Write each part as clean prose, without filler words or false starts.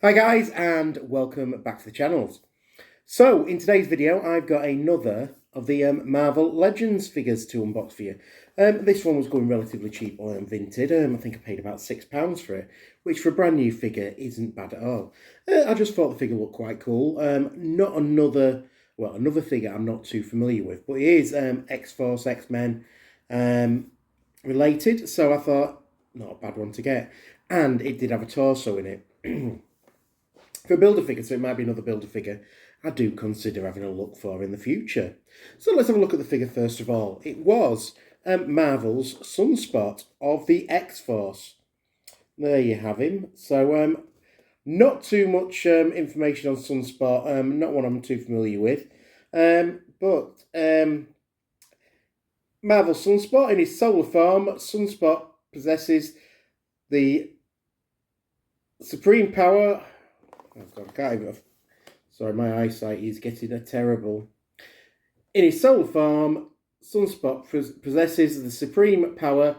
Hi guys, and welcome back to the channels. So in today's video I've got another of the Marvel Legends figures to unbox for you. This one was going relatively cheap on Vinted. I think I paid about £6 for it, which for a brand new figure isn't bad at all. I just thought the figure looked quite cool. Not another figure I'm not too familiar with, but it is X-Force, X-Men related, so I thought not a bad one to get. And it did have a torso in it. For a Build-A-Figure, so it might be another Build-A-Figure, I do consider having a look for in the future. So let's have a look at the figure first of all. It was Marvel's Sunspot of the X-Force. There you have him. So not too much information on Sunspot, not one I'm too familiar with. But Marvel Sunspot, in his solar form, Sunspot possesses the supreme power. Oh God, I can't even. Sorry, my eyesight is getting terrible. In his solar form, Sunspot possesses the supreme power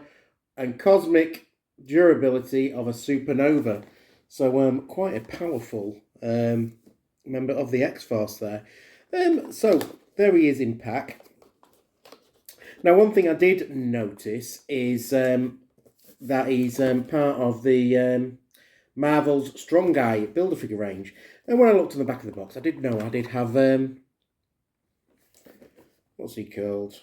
and cosmic durability of a supernova. So, quite a powerful member of the X-Force there. So, there he is in pack. Now, one thing I did notice is that he's part of the Marvel's Strong Guy Build-A-Figure range. And when I looked on the back of the box, I did know I did have, what's he called?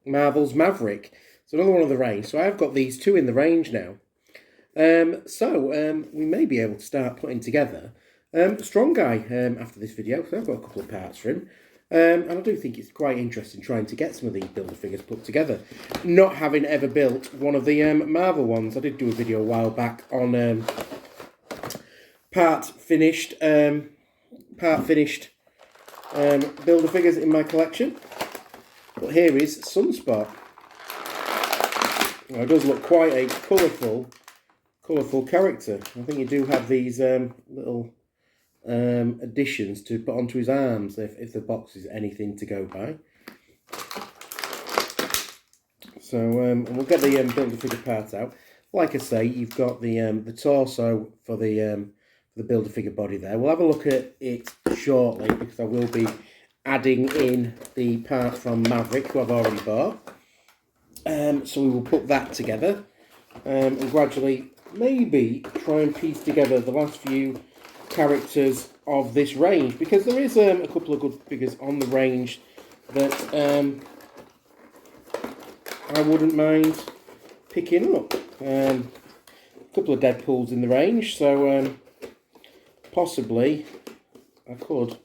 Marvel's Maverick. So another one of the range. So I've got these two in the range now. We may be able to start putting together Strong Guy after this video. So I've got a couple of parts for him. And I do think it's quite interesting trying to get some of these Build-A-Figures put together. Not having ever built one of the Marvel ones. I did do a video a while back on part finished Build-A-Figures in my collection. But here is Sunspot. Well, it does look quite a colourful character. I think you do have these little additions to put onto his arms if the box is anything to go by. So we'll get the Build-A-Figure part out. Like I say, you've got the torso for the Build-A-Figure body there. We'll have a look at it shortly because I will be adding in the part from Maverick, who I've already bought. So we will put that together and gradually maybe try and piece together the last few characters of this range, because there is a couple of good figures on the range that I wouldn't mind picking up. A couple of Deadpools in the range, so possibly I could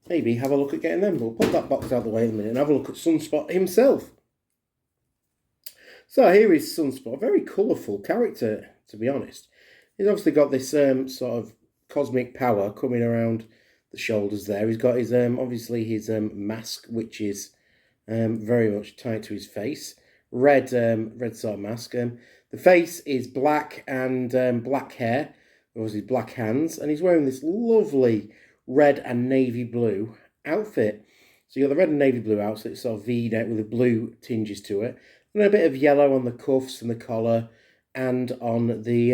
maybe have a look at getting them. But we'll put that box out of the way in a minute and have a look at Sunspot himself. So here is Sunspot, a very colourful character, to be honest. He's obviously got this sort of cosmic power coming around the shoulders there. He's got his obviously his mask, which is very much tied to his face. Red sort of mask. The face is black and black hair, obviously black hands, and he's wearing this lovely red and navy blue outfit. So you got the red and navy blue outfit, sort of V-neck with the blue tinges to it, and a bit of yellow on the cuffs and the collar, and on the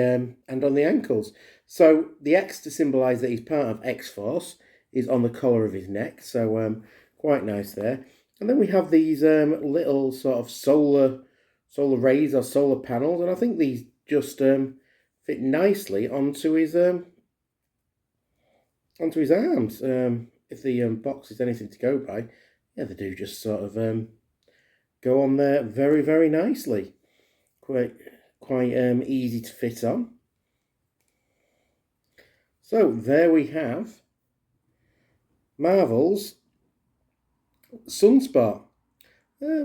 ankles. So the X, to symbolise that he's part of X-Force, is on the collar of his neck. So quite nice there. And then we have these little sort of solar rays or solar panels, and I think these just fit nicely onto his arms. If the box is anything to go by, yeah, they do just sort of go on there very, very nicely. Quite easy to fit on. So there we have Marvel's Sunspot.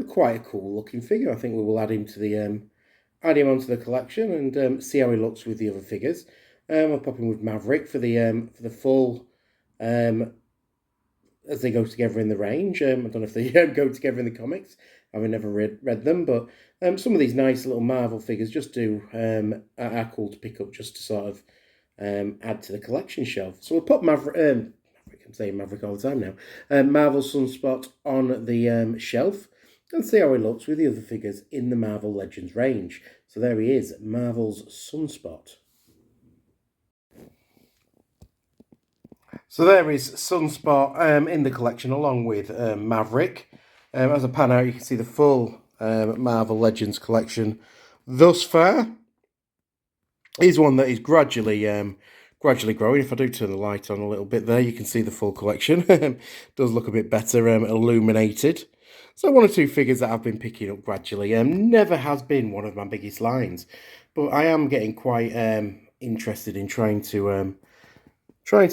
Quite a cool looking figure. I think we will add him to the add him onto the collection and see how he looks with the other figures. I'll pop him with Maverick for the full as they go together in the range. I don't know if they go together in the comics. I've never read them, but some of these nice little Marvel figures just are cool to pick up just to sort of add to the collection shelf. So we'll put Maverick, I'm saying Maverick all the time now, Marvel Sunspot on the shelf. and see how he looks with the other figures in the Marvel Legends range. So there he is, Marvel's Sunspot. So there is Sunspot in the collection along with Maverick. As I pan out, you can see the full Marvel Legends collection thus far. Here's one that is gradually growing. If I do turn the light on a little bit there, you can see the full collection. Does look a bit better illuminated. So one or two figures that I've been picking up gradually. Never has been one of my biggest lines, but I am getting quite interested in trying to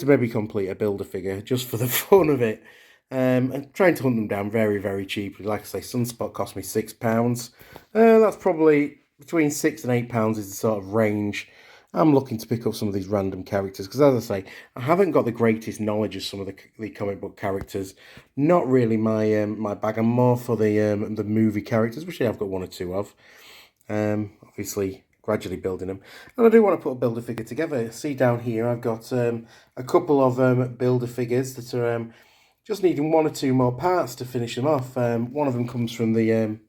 maybe complete a Build-A-Figure just for the fun of it. And trying to hunt them down very, very cheaply. Like I say, Sunspot cost me £6. That's probably between £6 and £8 is the sort of range I'm looking to pick up some of these random characters. Because as I say, I haven't got the greatest knowledge of some of the comic book characters. Not really my my bag. I'm more for the movie characters, which I've got one or two of. Obviously, gradually building them. And I do want to put a Build-A-Figure together. See down here, I've got a couple of Build-A-Figures that are just needing one or two more parts to finish them off. One of them comes from the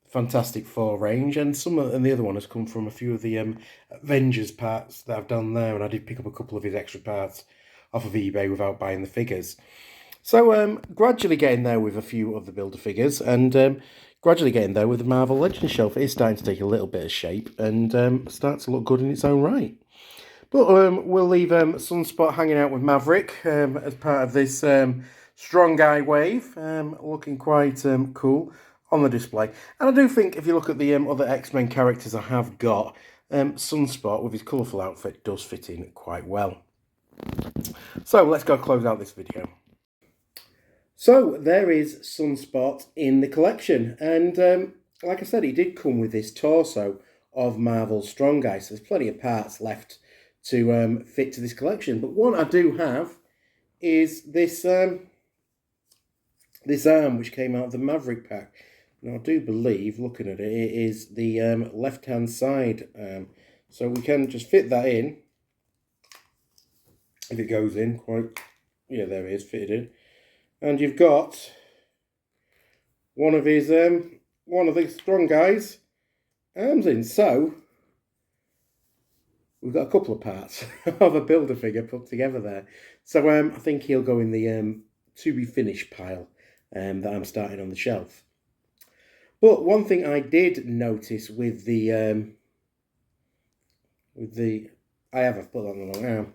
Fantastic Four range, and the other one has come from a few of the Avengers parts that I've done there, and I did pick up a couple of his extra parts off of eBay without buying the figures. So gradually getting there with a few of the Build-A-Figures, and gradually getting there with the Marvel Legends shelf. It is starting to take a little bit of shape and start to look good in its own right. But we'll leave Sunspot hanging out with Maverick as part of this Strong Guy wave, looking quite cool on the display. And I do think if you look at the other X-Men characters I have got, Sunspot with his colourful outfit does fit in quite well. So let's go close out this video. So there is Sunspot in the collection, and like I said, he did come with this torso of Marvel Strong Guy, so there's plenty of parts left to fit to this collection. But one I do have is this this arm, which came out of the Maverick pack. Now I do believe, looking at it, it is the left-hand side, so we can just fit that in. If it goes in, quite, yeah, there it is, fitted in. And you've got one of the Strong Guy's arms in. So we've got a couple of parts of a Build-A-Figure put together there. So I think he'll go in the to be finished pile that I'm starting on the shelf. But one thing I did notice with the I've put that on the wrong arm.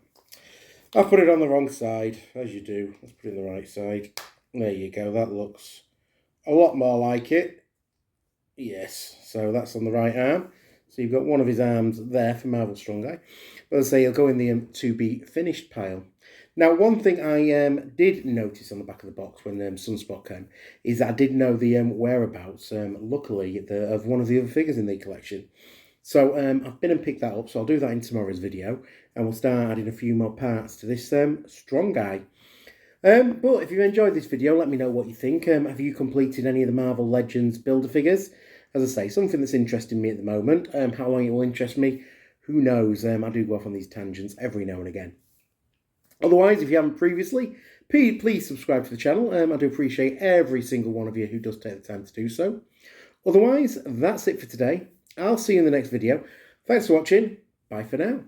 I put it on the wrong side, as you do. Let's put it in the right side. There you go. That looks a lot more like it. Yes, so that's on the right arm. So you've got one of his arms there for Marvel Strong Guy. But as I say, he'll go in the to be finished pile. Now, one thing I did notice on the back of the box when Sunspot came is that I did know the whereabouts, luckily, of one of the other figures in the collection. So I've been and picked that up, so I'll do that in tomorrow's video, and we'll start adding a few more parts to this Strong Guy. But if you enjoyed this video, let me know what you think. Have you completed any of the Marvel Legends Build-A-Figures? As I say, something that's interesting me at the moment. How long it will interest me, who knows? I do go off on these tangents every now and again. Otherwise, if you haven't previously, please subscribe to the channel. I do appreciate every single one of you who does take the time to do so. Otherwise, that's it for today. I'll see you in the next video. Thanks for watching. Bye for now.